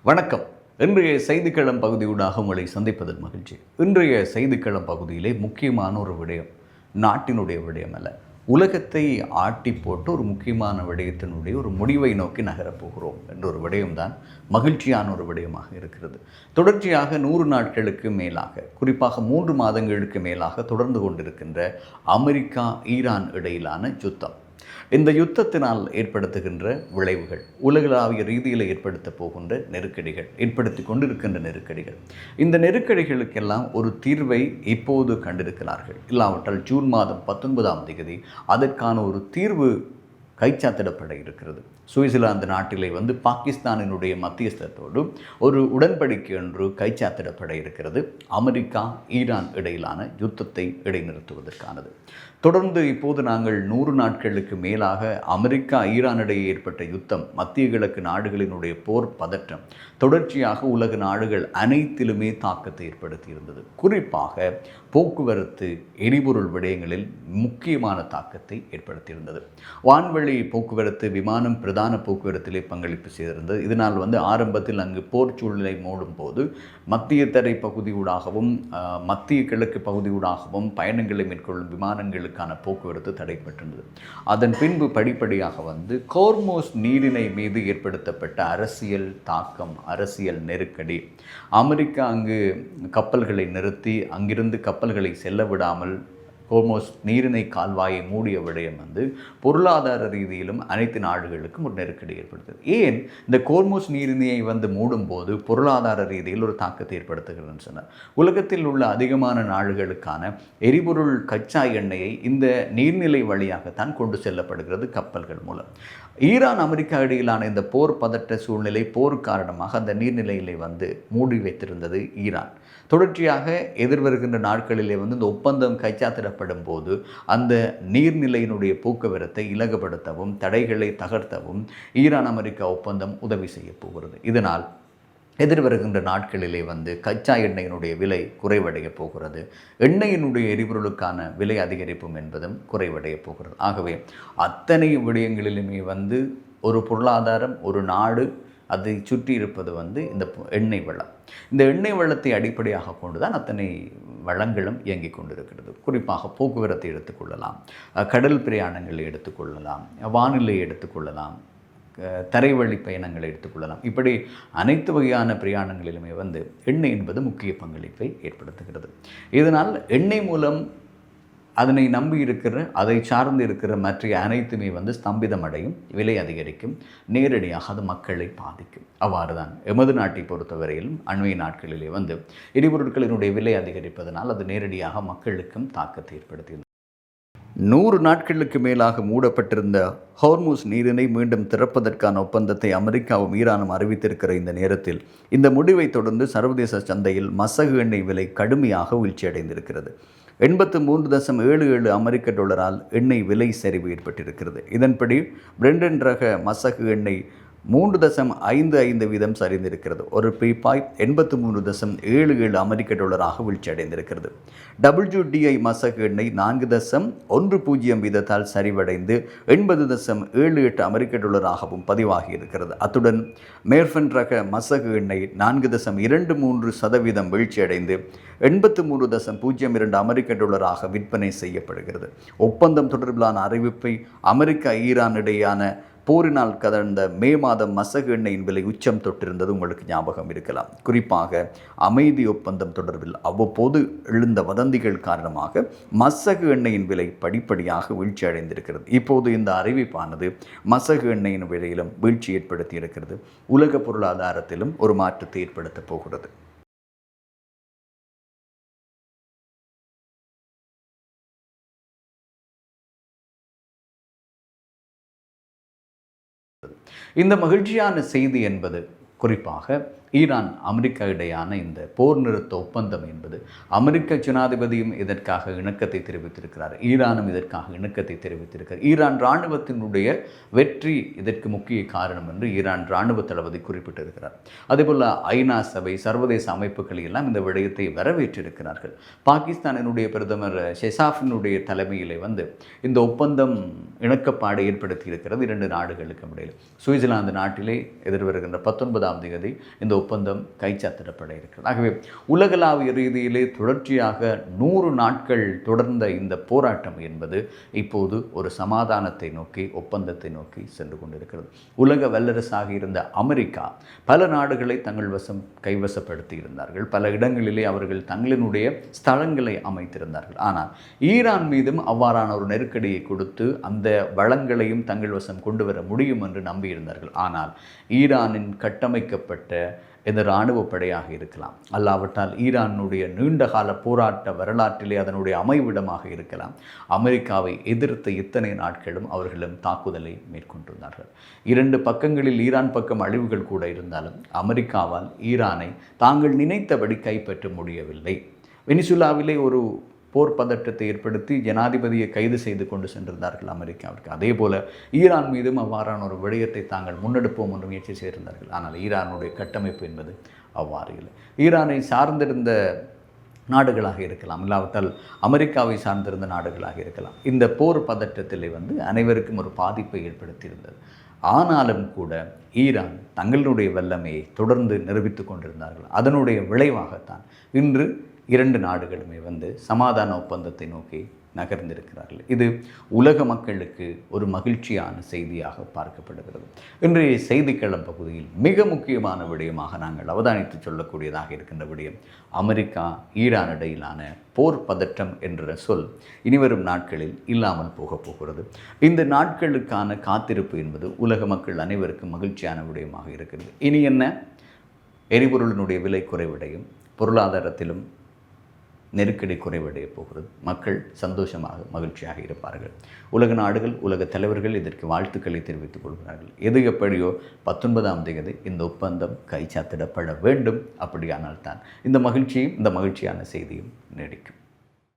வணக்கம். இன்றைய செய்திக்களம் பகுதியூடாக உங்களை சந்திப்பதில் மகிழ்ச்சி. இன்றைய செய்திக்களம் பகுதியிலே முக்கியமான ஒரு விடயம், நாட்டினுடைய விடயம் அல்ல, உலகத்தை ஆட்டி போட்டு ஒரு முக்கியமான விடயத்தினுடைய ஒரு முடிவை நோக்கி நகரப்போகிறோம் என்ற ஒரு விடயம்தான் மகிழ்ச்சியான ஒரு விடயமாக இருக்கிறது. தொடர்ச்சியாக 100 நாட்களுக்கு மேலாக, குறிப்பாக 3 மாதங்களுக்கு மேலாக தொடர்ந்து கொண்டிருக்கின்ற அமெரிக்கா ஈரான் இடையிலான யுத்தம். இந்த யுத்தத்தினால் ஏற்படுத்துகின்ற விளைவுகள், உலகளாவிய ரீதியில் ஏற்படுத்த போகின்ற நெருக்கடிகள், ஏற்படுத்தி கொண்டிருக்கின்ற நெருக்கடிகள், இந்த நெருக்கடிகளுக்கெல்லாம் ஒரு தீர்வை இப்போது கண்டிருக்கிறார்கள். இல்லாவிட்டால் ஜூன் மாதம் 19ஆம் தேதி அதற்கான ஒரு தீர்வு கைச்சாத்திடப்பட இருக்கிறது. சுவிட்சர்லாந்து நாட்டிலே பாகிஸ்தானினுடைய மத்தியஸ்தத்தோடு ஒரு உடன்படிக்கை ஒன்று கைச்சாத்திடப்பட இருக்கிறது. அமெரிக்கா ஈரான் இடையிலான யுத்தத்தை இடைநிறுத்துவதற்கானது. தொடர்ந்து இப்போது நாங்கள் 100 நாட்களுக்கு மேலாக அமெரிக்கா ஈரான் இடையே ஏற்பட்ட யுத்தம், மத்திய கிழக்கு நாடுகளினுடைய போர் பதற்றம் தொடர்ச்சியாக உலக நாடுகள் அனைத்திலுமே தாக்கத்தை ஏற்படுத்தியிருந்தது. குறிப்பாக போக்குவரத்து, எரிபொருள் விடயங்களில் முக்கியமான தாக்கத்தை ஏற்படுத்தியிருந்தது. வான்வழி போக்குவரத்து, விமானம் பிரதான போக்குவரத்திலே பங்களிப்பு செய்திருந்தது. இதனால் ஆரம்பத்தில் அங்கு போர் சூழ்நிலை மூடும் போது மத்திய தரை பகுதியூடாகவும் மத்திய கிழக்கு பகுதியூடாகவும் பயணங்களை மேற்கொள்ளும் விமானங்களுக்கான போக்குவரத்து தடைப்பட்டிருந்தது. அதன் பின்பு படிப்படியாக கோர்மோஸ் நீரிணை மீது ஏற்படுத்தப்பட்ட அரசியல் தாக்கம், அரசியல் நெருக்கடி, அமெரிக்கா அங்கு கப்பல்களை நிறுத்தி அங்கிருந்து கப்பல்களை செல்ல விடாமல் ஹோர்மோஸ் நீரிணை கால்வாயை மூடிய விடயம் பொருளாதார ரீதியிலும் அனைத்து நாடுகளுக்கும் ஒரு நெருக்கடி ஏற்படுத்துது. ஏன் இந்த ஹோர்மோஸ் நீரிணையை மூடும்போது பொருளாதார ரீதியில் ஒரு தாக்கத்தை ஏற்படுத்துகிறதுன்னு சொன்னார். உலகத்தில் உள்ள அதிகமான நாடுகளுக்கான எரிபொருள் கச்சா எண்ணெயை இந்த நீர்நிலை வழியாகத்தான் கொண்டு செல்லப்படுகிறது கப்பல்கள் மூலம். ஈரான் அமெரிக்கா இடையிலான இந்த போர் பதற்ற சூழ்நிலை, போர் காரணமாக அந்த நீர்நிலையிலே மூடி வைத்திருந்தது ஈரான். தொடர்ச்சியாக எதிர்வருகின்ற நாட்களிலே இந்த ஒப்பந்தம் கைச்சாத்திடப்படும் போது அந்த நீர்நிலையினுடைய போக்குவரத்தை இலகுபடுத்தவும் தடைகளை தகர்த்தவும் ஈரான் அமெரிக்கா ஒப்பந்தம் உதவி செய்ய போகிறது. இதனால் எதிர்வருகின்ற நாட்களிலே கச்சா எண்ணெயினுடைய விலை குறைவடைய போகிறது. எண்ணெயினுடைய எரிபொருளுக்கான விலை அதிகரிப்பும் என்பதும் குறைவடைய போகிறது. ஆகவே அத்தனை விடயங்களிலுமே ஒரு பொருளாதாரம், ஒரு நாடு, அதை சுற்றி இருப்பது இந்த எண்ணெய் வளம். இந்த எண்ணெய் வளத்தை அடிப்படையாக கொண்டு தான் அத்தனை வளங்களும் இயங்கிக் கொண்டிருக்கிறது. குறிப்பாக போக்குவரத்தை எடுத்துக்கொள்ளலாம், கடல் பிரயாணங்களை எடுத்துக்கொள்ளலாம், வானிலை எடுத்துக்கொள்ளலாம், தரைவழி பயணங்களை எடுத்துக்கொள்ளலாம். இப்படி அனைத்து வகையான பிரயாணங்களிலுமே எண்ணெய் என்பது முக்கிய பங்களிப்பை ஏற்படுத்துகிறது. இதனால் எண்ணெய் மூலம் அதனை நம்பி இருக்கிற, அதை சார்ந்து இருக்கிற மற்ற அனைத்துமே ஸ்தம்பிதம் அடையும், விலை அதிகரிக்கும், நேரடியாக அது மக்களை பாதிக்கும். அவ்வாறு தான் எமது நாட்டை பொறுத்தவரையிலும் அண்மைய நாட்களிலே எரிபொருட்களினுடைய விலை அதிகரிப்பதனால் அது நேரடியாக மக்களுக்கும் தாக்கத்தை ஏற்படுத்தியது. 100 நாட்களுக்கு மேலாக மூடப்பட்டிருந்த ஹோர்மூஸ் நீரிணை மீண்டும் திறப்பதற்கான ஒப்பந்தத்தை அமெரிக்காவும் ஈரானும் அறிவித்திருக்கிற இந்த நேரத்தில் இந்த முடிவை தொடர்ந்து சர்வதேச சந்தையில் மசகு எண்ணெய் விலை கடுமையாக வீழ்ச்சியடைந்திருக்கிறது. 83.77 அமெரிக்க டாலரால் எண்ணெய் விலை சரிவு ஏற்பட்டிருக்கிறது. இதன்படி பிரெண்டன் ரக மசகு எண்ணெய் 3.55% சரிந்திருக்கிறது. ஒரு பீப்பாய் 83.77 அமெரிக்க டாலராக வீழ்ச்சியடைந்திருக்கிறது. WTI மசகு எண்ணெய் 4.10 சரிவடைந்து 80.78 அமெரிக்க டாலராகவும் பதிவாகி இருக்கிறது. அத்துடன் மேர்ஃபன் ரக மசகு எண்ணெய் 4.23% வீழ்ச்சியடைந்து 83.02 அமெரிக்க டாலராக விற்பனை செய்யப்படுகிறது. ஒப்பந்தம் தொடர்பிலான அறிவிப்பை அமெரிக்கா ஈரான் இடையான போரினால் கடந்த மே மாதம் மசகு எண்ணெயின் விலை உச்சம் தொட்டிருந்தது உங்களுக்கு ஞாபகம் இருக்கலாம். குறிப்பாக அமைதி ஒப்பந்தம் தொடர்பில் அவ்வப்போது எழுந்த வதந்திகள் காரணமாக மசகு எண்ணெயின் விலை படிப்படியாக வீழ்ச்சி அடைந்திருக்கிறது. இப்போது இந்த அறிவிப்பானது மசகு எண்ணெயின் விலையிலும் வீழ்ச்சி ஏற்படுத்தி இருக்கிறது. உலக பொருளாதாரத்திலும் ஒரு மாற்றத்தை ஏற்படுத்தப் போகிறது. இந்த மகிழ்ச்சியான செய்தி என்பது குறிப்பாக ஈரான் அமெரிக்கா இடையான இந்த போர் நிறுத்த ஒப்பந்தம் என்பது அமெரிக்க ஜனாதிபதியும் இதற்காக இணக்கத்தை தெரிவித்திருக்கிறார், ஈரானும் இதற்காக இணக்கத்தை தெரிவித்திருக்கிறார். ஈரான் இராணுவத்தினுடைய வெற்றி இதற்கு முக்கிய காரணம் என்று ஈரான் இராணுவ தளபதி குறிப்பிட்டிருக்கிறார். அதேபோல் ஐநா சபை, சர்வதேச அமைப்புகள் எல்லாம் இந்த விடயத்தை வரவேற்றிருக்கிறார்கள். பாகிஸ்தானினுடைய பிரதமர் ஷெசாஃபினுடைய தலைமையிலே இந்த ஒப்பந்தம் இணக்கப்பாடு ஏற்படுத்தி இருக்கிறது இரண்டு நாடுகளுக்கு இடையில். சுவிட்சர்லாந்து நாட்டிலே எதிர்வருகின்ற 19ஆம் தேதி இந்த ஒப்பந்தம் கைச்சாத்திடப்பட இருக்கிறது. ஆகவே உலகளாவிய ரீதியிலே தொடர்ச்சியாக 100 நாட்கள் தொடர்ந்த இந்த போராட்டம் என்பது இப்போது ஒரு சமாதானத்தை நோக்கி, ஒப்பந்தத்தை நோக்கி சென்று கொண்டிருக்கிறது. உலக வல்லரசாக இருந்த அமெரிக்கா பல நாடுகளை தங்கள் வசம் கைவசப்படுத்தி இருந்தார்கள். பல இடங்களிலே அவர்கள் தங்களினுடைய ஸ்தலங்களை அமைத்திருந்தார்கள். ஆனால் ஈரான் மீதும் அவ்வாறான ஒரு நெருக்கடியை கொடுத்து அந்த வளங்களையும் தங்கள் வசம் கொண்டு வர முடியும் என்று நம்பியிருந்தார்கள். ஆனால் ஈரானின் கட்டமைக்கப்பட்ட இந்த இராணுவ படையாக இருக்கலாம், அல்லாவிட்டால் ஈரானுடைய நீண்டகால போராட்ட வரலாற்றிலே அதனுடைய அமைவிடமாக இருக்கலாம், அமெரிக்காவை எதிர்த்த இத்தனை நாட்களும் அவர்களும் தாக்குதலை மேற்கொண்டிருந்தார்கள். இரண்டு பக்கங்களில் ஈரான் பக்கம் அழிவுகள் கூட இருந்தாலும் அமெரிக்காவால் ஈரானை தாங்கள் நினைத்தபடி கைப்பற்ற முடியவில்லை. வெனிசுலாவிலே ஒரு போர் பதற்றத்தை ஏற்படுத்தி ஜனாதிபதியை கைது செய்து கொண்டு சென்றிருந்தார்கள் அமெரிக்காவிற்கு. அதே போல ஈரான் மீதும் அவ்வாறான ஒரு விடயத்தை தாங்கள் முன்னெடுப்போம் என்று முயற்சி செய்திருந்தார்கள். ஆனால் ஈரானுடைய கட்டமைப்பு என்பது அவ்வாறு இல்லை. ஈரானை சார்ந்திருந்த நாடுகளாக இருக்கலாம், இல்லாவிட்டால் அமெரிக்காவை சார்ந்திருந்த நாடுகளாக இருக்கலாம். இந்த போர் பதற்றத்திலே அனைவருக்கும் ஒரு பாதிப்பை ஏற்படுத்தியிருந்தது. ஆனாலும் கூட ஈரான் தங்களுடைய வல்லமையை தொடர்ந்து நிரூபித்து கொண்டிருந்தார்கள். அதனுடைய விளைவாகத்தான் இன்று இரண்டு நாடுகளுமே சமாதான ஒப்பந்தத்தை நோக்கி நகர்ந்திருக்கிறார்கள். இது உலக மக்களுக்கு ஒரு மகிழ்ச்சியான செய்தியாக பார்க்கப்படுகிறது. இன்றைய செய்திக்களம் பகுதியில் மிக முக்கியமான விடயமாக நாங்கள் அவதானித்து சொல்லக்கூடியதாக இருக்கின்ற விடயம் அமெரிக்கா ஈரான் இடையிலான போர் பதற்றம் என்ற சொல் இனிவரும் நாட்களில் இல்லாமல் போகிறது. இந்த நாட்களுக்கான காத்திருப்பு என்பது உலக மக்கள் அனைவருக்கும் மகிழ்ச்சியான விடயமாக இருக்கிறது. இனி என்ன, எரிபொருளினுடைய விலை குறைவடையும், பொருளாதாரத்திலும் நெருக்கடி குறைவடைய போகிறது, மக்கள் சந்தோஷமாக மகிழ்ச்சியாக இருப்பார்கள். உலக நாடுகள், உலக தலைவர்கள் இதற்கு வாழ்த்துக்களை தெரிவித்துக் கொள்கிறார்கள். எது எப்படியோ 19ஆம் தேதி இந்த ஒப்பந்தம் கைச்சாத்திடப்பட வேண்டும். அப்படியானால் தான் இந்த மகிழ்ச்சியும் இந்த மகிழ்ச்சியான செய்தியும் நீடிக்கும்.